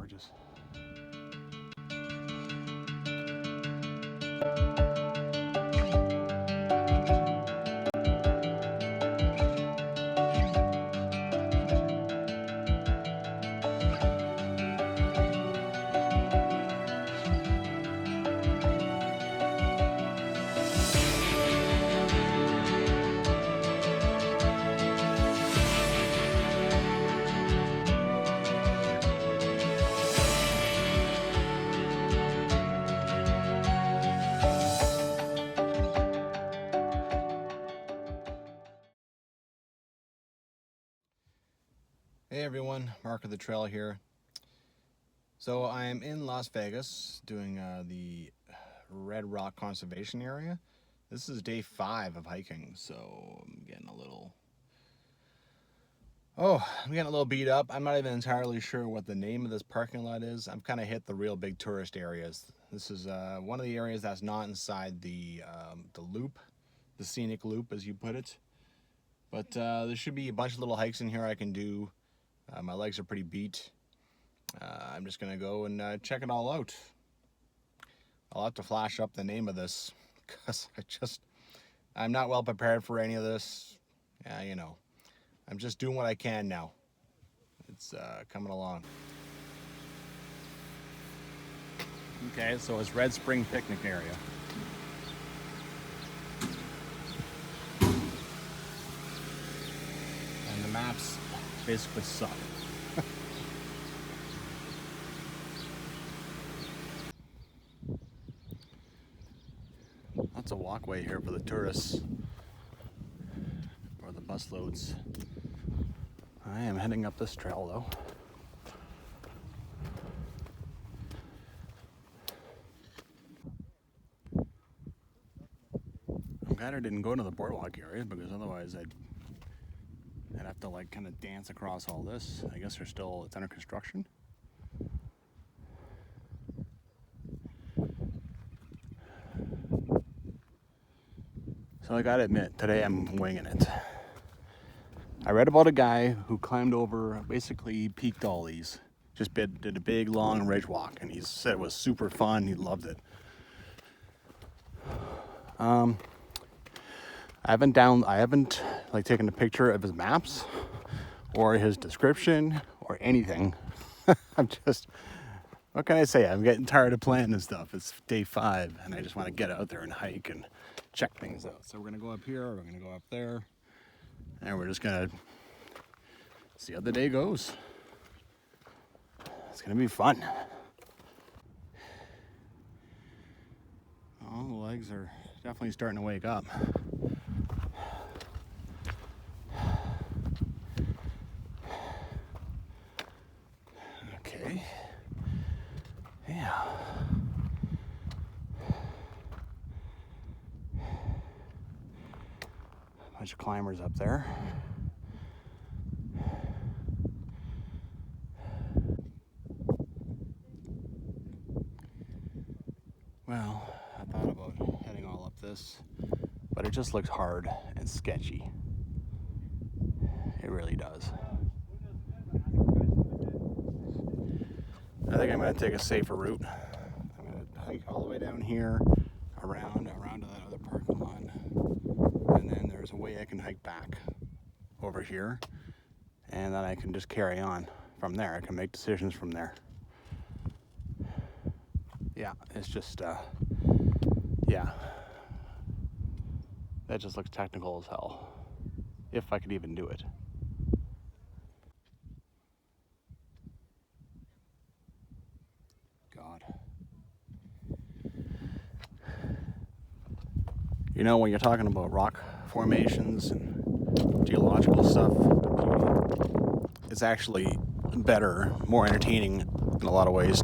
gorgeous. Hey everyone, Mark of the Trail here. So I'm in Las Vegas doing the Red Rock Conservation Area. This is day 5 of hiking, so I'm getting a little beat up. I'm not even entirely sure what the name of this parking lot is. I've kind of hit the real big tourist areas. This is one of the areas that's not inside the loop, the scenic loop as you put it. But there should be a bunch of little hikes in here I can do. My legs are pretty beat. I'm just going to go and check it all out. I'll have to flash up the name of this because I'm not well prepared for any of this. Yeah, you know, I'm just doing what I can now. It's coming along. Okay, so it's Red Spring Picnic Area. And the maps basically suck. Lots of walkway here for the tourists or the bus loads. I am heading up this trail though. I'm glad I didn't go to the boardwalk area because otherwise I'd have to like kind of dance across all this. I guess it's under construction. So I gotta admit, today I'm winging it. I read about a guy who climbed over, basically peaked all these. Just did a big long ridge walk, and he said it was super fun. He loved it. I haven't like taken a picture of his maps or his description or anything. I'm just, what can I say? I'm getting tired of planning this stuff. It's day 5, and I just want to get out there and hike and check things out. So we're gonna go up here, we're gonna go up there, and we're just gonna see how the day goes. It's gonna be fun. Oh, the legs are definitely starting to wake up. Okay. Yeah. Bunch of climbers up there. Well, I thought about heading all up this, but it just looks hard and sketchy. It really does. I think I'm going to take a safer route. I'm going to hike all the way down here, around to that other parking lot, and then there's a way I can hike back over here, and then I can just carry on from there. I can make decisions from there. Yeah, it's just, yeah. That just looks technical as hell. If I could even do it. God. You know, when you're talking about rock formations and geological stuff, it's actually better, more entertaining in a lot of ways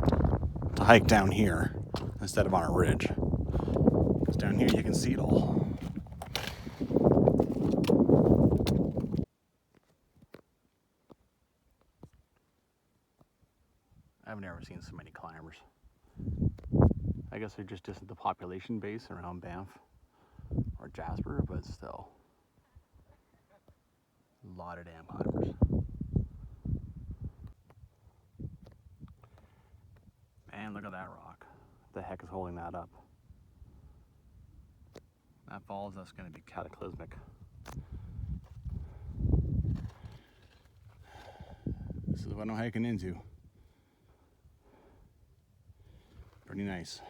to hike down here instead of on a ridge. Because down here you can see it all. I've never seen so many climbers. I guess they're just at the population base around Banff or Jasper, but still. A lot of damn climbers. Man, look at that rock. What the heck is holding that up? That falls, that's going to be cataclysmic. This is what I'm hiking into. Pretty nice.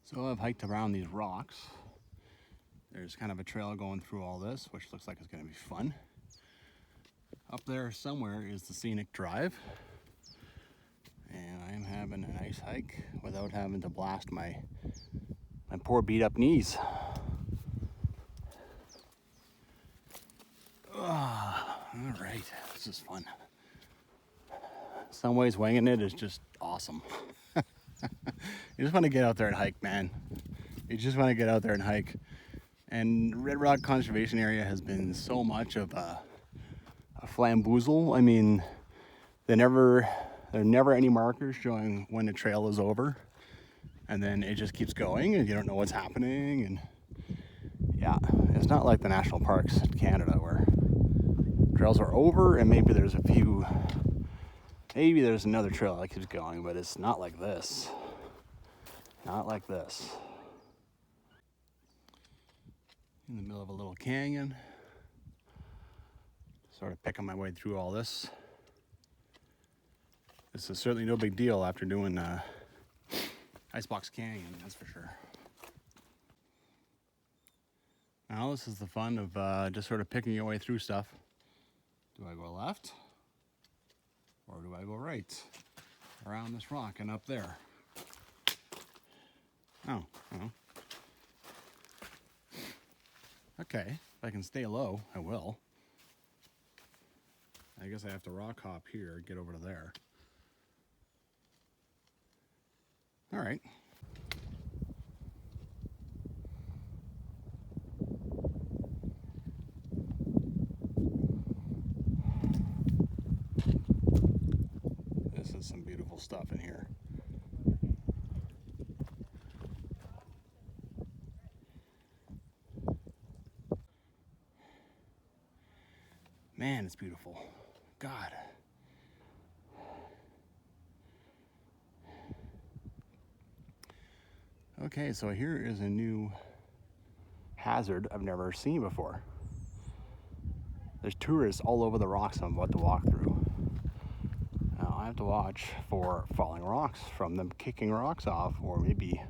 So I've hiked around these rocks. There's kind of a trail going through all this, which looks like it's going to be fun. Up there somewhere is the scenic drive. And I'm having a nice hike without having to blast my poor beat up knees. All right, this is fun. Some ways winging it is just awesome. You just want to get out there and hike, man. You just want to get out there and hike. And Red Rock Conservation Area has been so much of a flamboozle. I mean, there are never any markers showing when the trail is over. And then it just keeps going and you don't know what's happening. And yeah, it's not like the national parks in Canada where trails are over and maybe there's another trail that keeps going, but it's not like this. Not like this. In the middle of a little canyon. Sort of picking my way through all this. This is certainly no big deal after doing Icebox Canyon, that's for sure. Now this is the fun of just sort of picking your way through stuff. Do I go left? Or do I go right? Around this rock and up there. Oh. Okay, if I can stay low, I will. I guess I have to rock hop here, get over to there. All right. This is some beautiful stuff in here. Man, it's beautiful. God. Okay, so here is a new hazard I've never seen before. There's tourists all over the rocks I'm about to walk through. Now I have to watch for falling rocks from them kicking rocks off, or maybe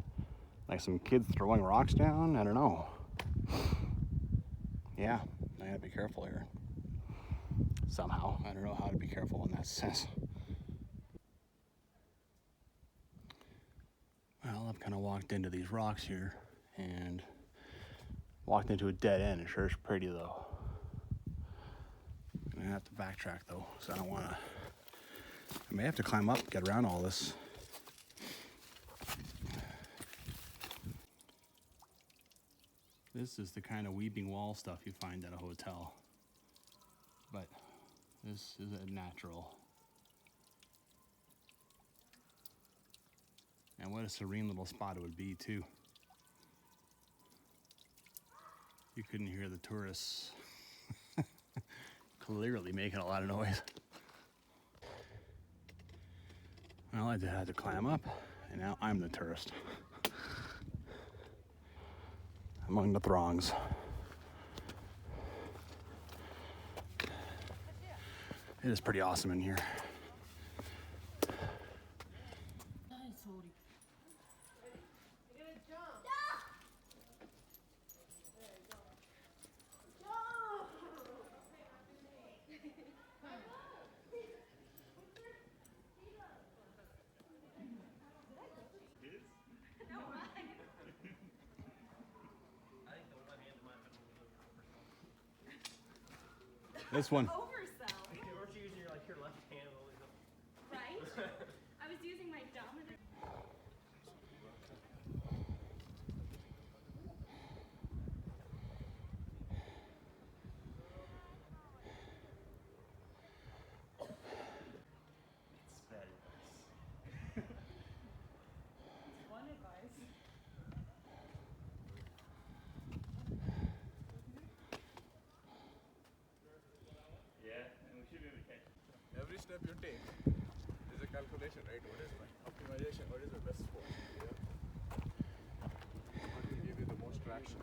like some kids throwing rocks down. I don't know. Yeah, I gotta be careful here. Somehow. I don't know how to be careful in that sense. Well, I've kind of walked into these rocks here and walked into a dead end. It sure is pretty though. I'm gonna have to backtrack though, so I don't wanna. I may have to climb up, get around all this. This is the kind of weeping wall stuff you find at a hotel. But this is a natural. And what a serene little spot it would be too. You couldn't hear the tourists clearly making a lot of noise. Well, I had to climb up, and now I'm the tourist. Among the throngs. It is pretty awesome in here. This one. Oversell. Weren't you using your left hand? Right? I was using my dominant. It's bad advice. It's one advice. step you take is a calculation, right? What is my optimization? What is the best spot? Yeah. What will give you the most traction?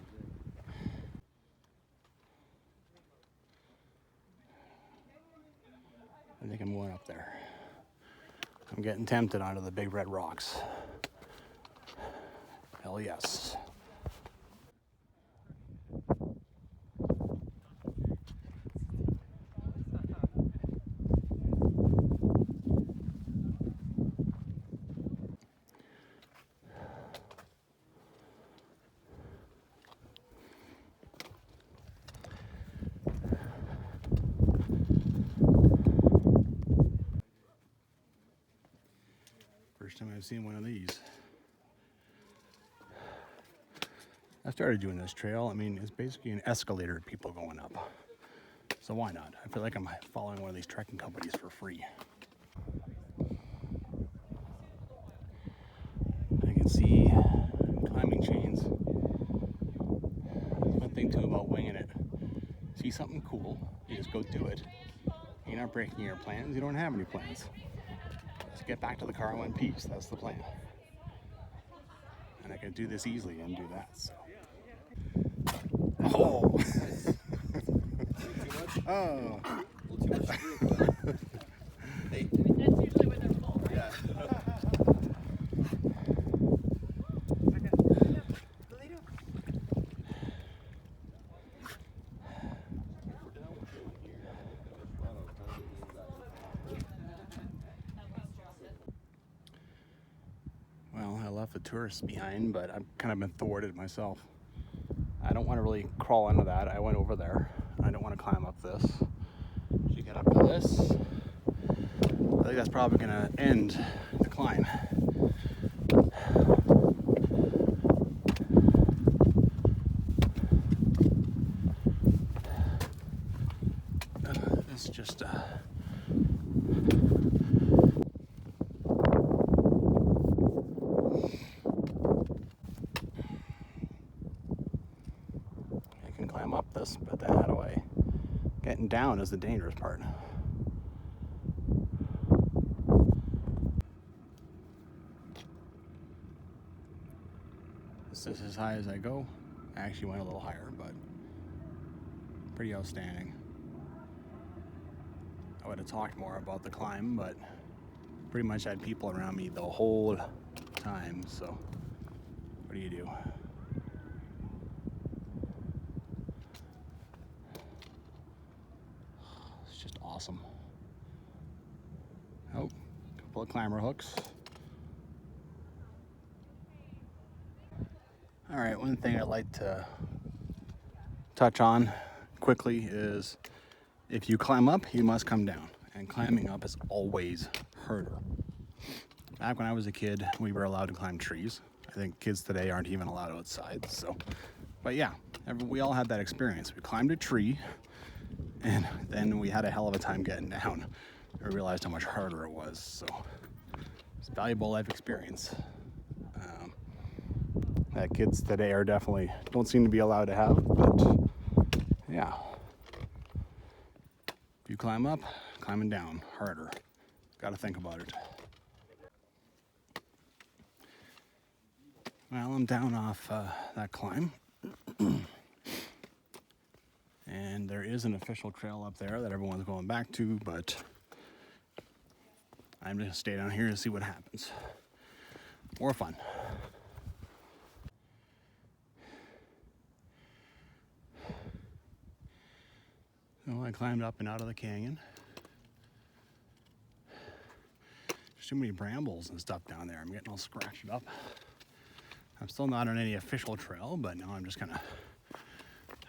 I think I'm going up there. I'm getting tempted onto the big red rocks. Hell yes. First time I've seen one of these. I started doing this trail. I mean, it's basically an escalator, people going up. So why not? I feel like I'm following one of these trekking companies for free. I can see climbing chains. That's one thing too about winging it. See something cool, you just go do it. You're not breaking your plans. You don't have any plans. Just get back to the car in one piece. That's the plan. And I can do this easily and do that. So. Oh. Oh. That's usually when they're full, right? Yeah. Well, I left the tourists behind, but I've kind of been thwarted myself. I don't want to really crawl into that. I went over there. I don't want to climb up this. You get up to this. I think that's probably going to end the climb. It's just I can climb up this, but then how do I? Getting down is the dangerous part. This is as high as I go. I actually went a little higher, but pretty outstanding. I would have talked more about the climb, but pretty much had people around me the whole time, so what do you do? It's just awesome. Oh, a couple of climber hooks. All right, one thing I'd like to touch on quickly is if you climb up, you must come down. And climbing up is always harder. Back when I was a kid, we were allowed to climb trees. I think kids today aren't even allowed outside, so. But yeah, we all had that experience. We climbed a tree, and then we had a hell of a time getting down. I realized how much harder it was, so it's a valuable life experience. That kids today are definitely don't seem to be allowed to have, but yeah. If you climb up, climbing down harder. Got to think about it. Well, I'm down off that climb. And there is an official trail up there that everyone's going back to, but I'm just gonna stay down here to see what happens. More fun. So I climbed up and out of the canyon. There's too many brambles and stuff down there. I'm getting all scratched up. I'm still not on any official trail, but now I'm just kind of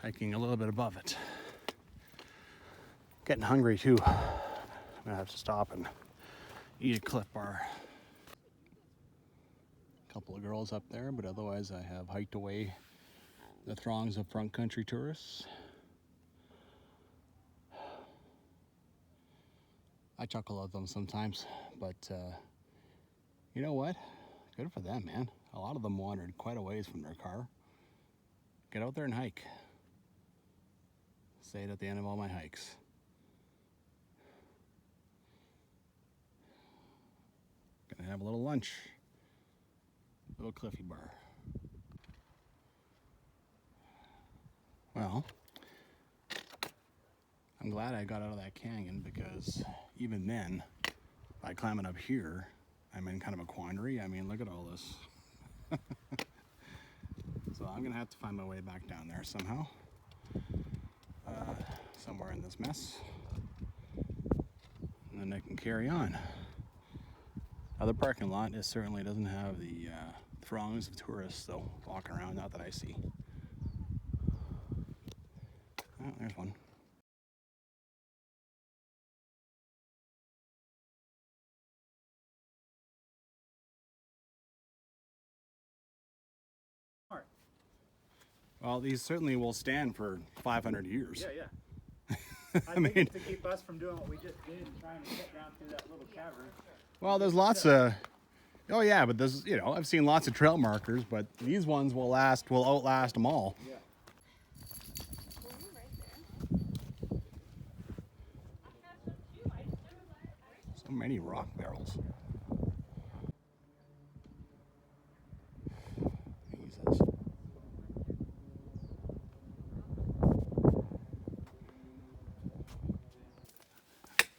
hiking a little bit above it. Getting hungry too. I'm gonna have to stop and eat a Cliff Bar. A couple of girls up there, but otherwise I have hiked away the throngs of front country tourists. I chuckle at them sometimes, but you know what? Good for them, man. A lot of them wandered quite a ways from their car. Get out there and hike. Say it at the end of all my hikes. Gonna have a little lunch. Little Cliffy bar. Well, I'm glad I got out of that canyon, because even then, by climbing up here, I'm in kind of a quandary. I mean, look at all this. So I'm gonna have to find my way back down there somehow. Somewhere in this mess. And then I can carry on. Now the parking lot certainly doesn't have the throngs of tourists though walking around, not that I see. Oh, there's one. Well, these certainly will stand for 500 years. Yeah, yeah. I think it's to keep us from doing what we just did and trying to get down through that little cavern. Well, there's lots of, oh yeah, but there's, you know, I've seen lots of trail markers, but these ones will outlast them all. Yeah. So many rock barrels. Jesus.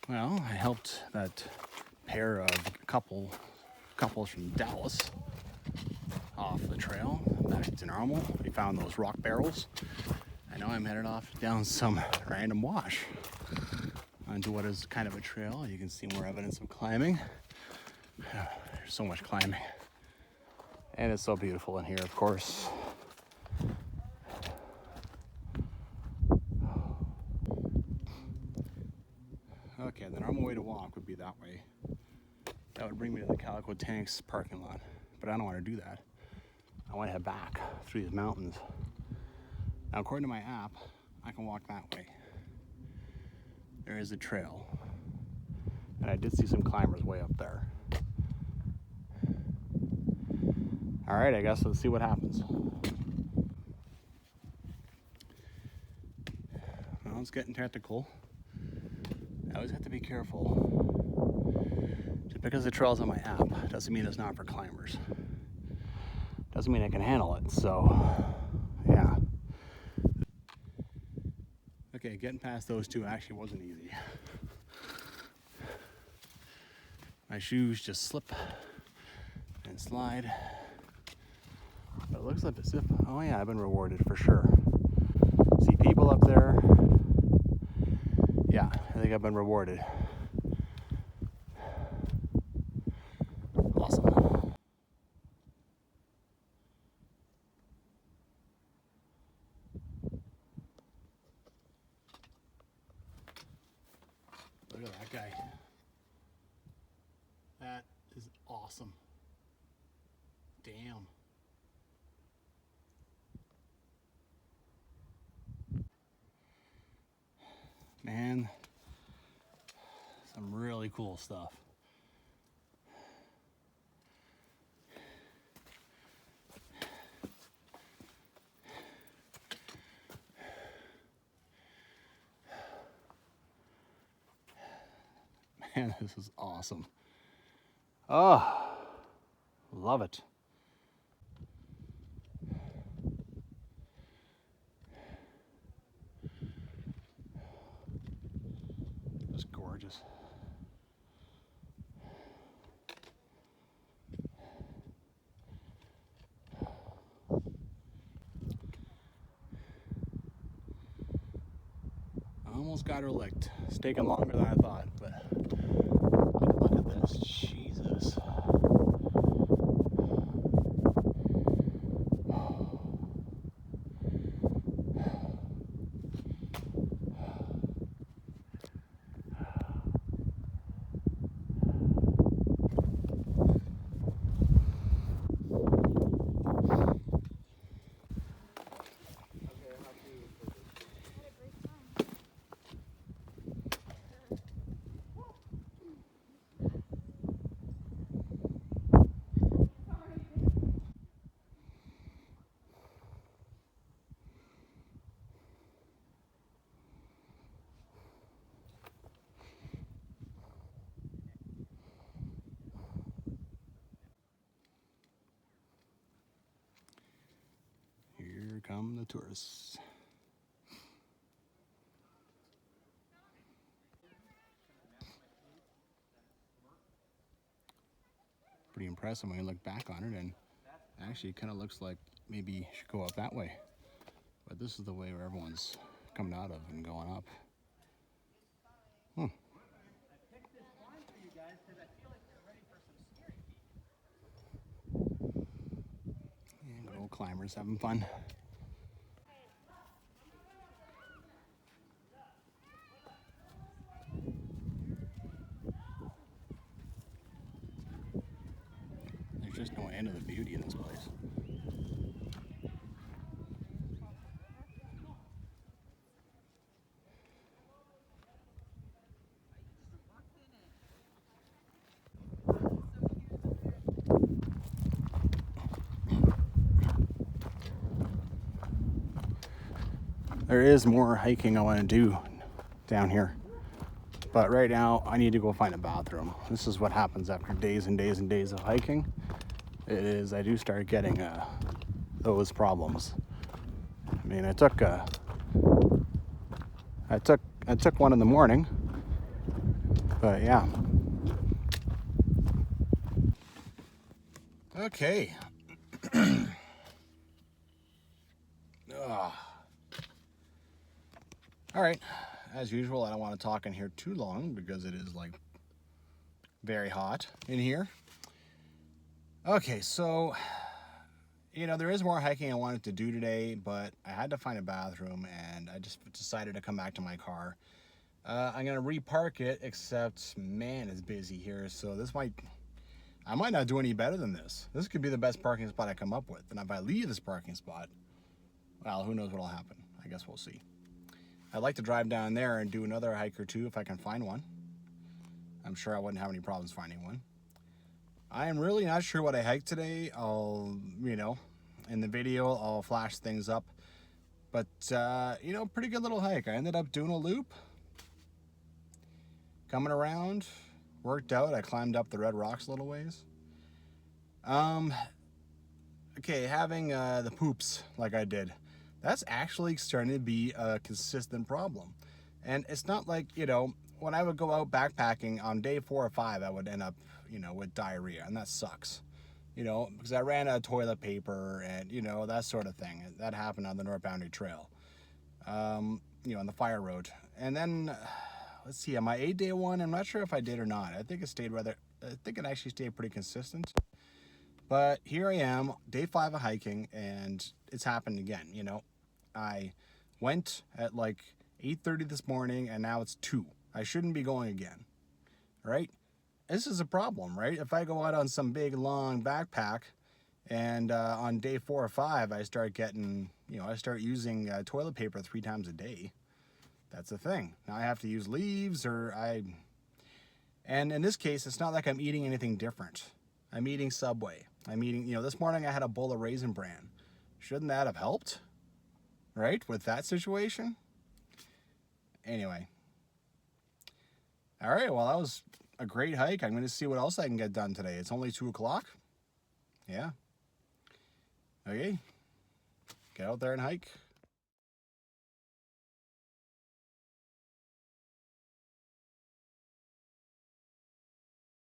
Well, I helped that pair of couples from Dallas off the trail back to normal. We found those rock barrels. I know I'm headed off down some random wash onto what is kind of a trail. You can see more evidence of climbing. There's so much climbing. And it's so beautiful in here, of course. Okay, the normal way to walk would be that way. That would bring me to the Calico Tanks parking lot, but I don't want to do that. I want to head back through these mountains. Now, according to my app, I can walk that way. There is a trail, and I did see some climbers way up there. All right, I guess let's see what happens. Well, it's getting technical. I always have to be careful. Just because the trail's on my app doesn't mean it's not for climbers. Doesn't mean I can handle it, so yeah. Okay, getting past those two actually wasn't easy. My shoes just slip and slide. But it looks like as if, oh yeah, I've been rewarded for sure. See people up there. Yeah, I think I've been rewarded. Awesome. Look at that guy. That is awesome. Damn. Man, some really cool stuff. Man, this is awesome. Oh, love it. Just gorgeous. I almost got her licked. It's taking longer than I thought, but look at this. Jesus. Here come the tourists. Pretty impressive when you look back on it, and actually it kind of looks like maybe you should go up that way. But this is the way where everyone's coming out of and going up. Hmm. And good old climbers having fun. There's just no end to the beauty in this place. There is more hiking I want to do down here. But right now, I need to go find a bathroom. This is what happens after days and days and days of hiking. I do start getting those problems. I mean, I took one in the morning, but yeah. Okay. All right. As usual, I don't want to talk in here too long because it is like very hot in here. Okay, so there is more hiking I wanted to do today, but I had to find a bathroom, and I just decided to come back to my car. I'm gonna repark it, except man, it's busy here, so I might not do any better than this. This could be the best parking spot I come up with, and if I leave this parking spot, well, who knows what'll happen. I guess we'll see. I'd like to drive down there and do another hike or two if I can find one. I'm sure I wouldn't have any problems finding one. I am really not sure what I hiked today. In the video, I'll flash things up. But, pretty good little hike. I ended up doing a loop. Coming around. Worked out. I climbed up the red rocks a little ways. Okay, having the poops like I did. That's actually starting to be a consistent problem. And it's not like, when I would go out backpacking on day 4 or 5, I would end up, with diarrhea, and that sucks. Because I ran out of toilet paper and, that sort of thing. That happened on the North Boundary Trail, on the fire road. And then, let's see, on my 8-day one, I'm not sure if I did or not. I think it actually stayed pretty consistent. But here I am, day 5 of hiking, and it's happened again, I went at like 8:30 this morning, and now it's 2. I shouldn't be going again, right? This is a problem, right? If I go out on some big, long backpack, and on day 4 or 5, I start getting, I start using toilet paper 3 times a day. That's the thing. Now I have to use leaves, and in this case, it's not like I'm eating anything different. I'm eating Subway. I'm eating, this morning I had a bowl of Raisin Bran. Shouldn't that have helped? Right? With that situation? Anyway. All right, well, that was a great hike. I'm going to see what else I can get done today. It's only 2 o'clock. Yeah. Okay. Get out there and hike.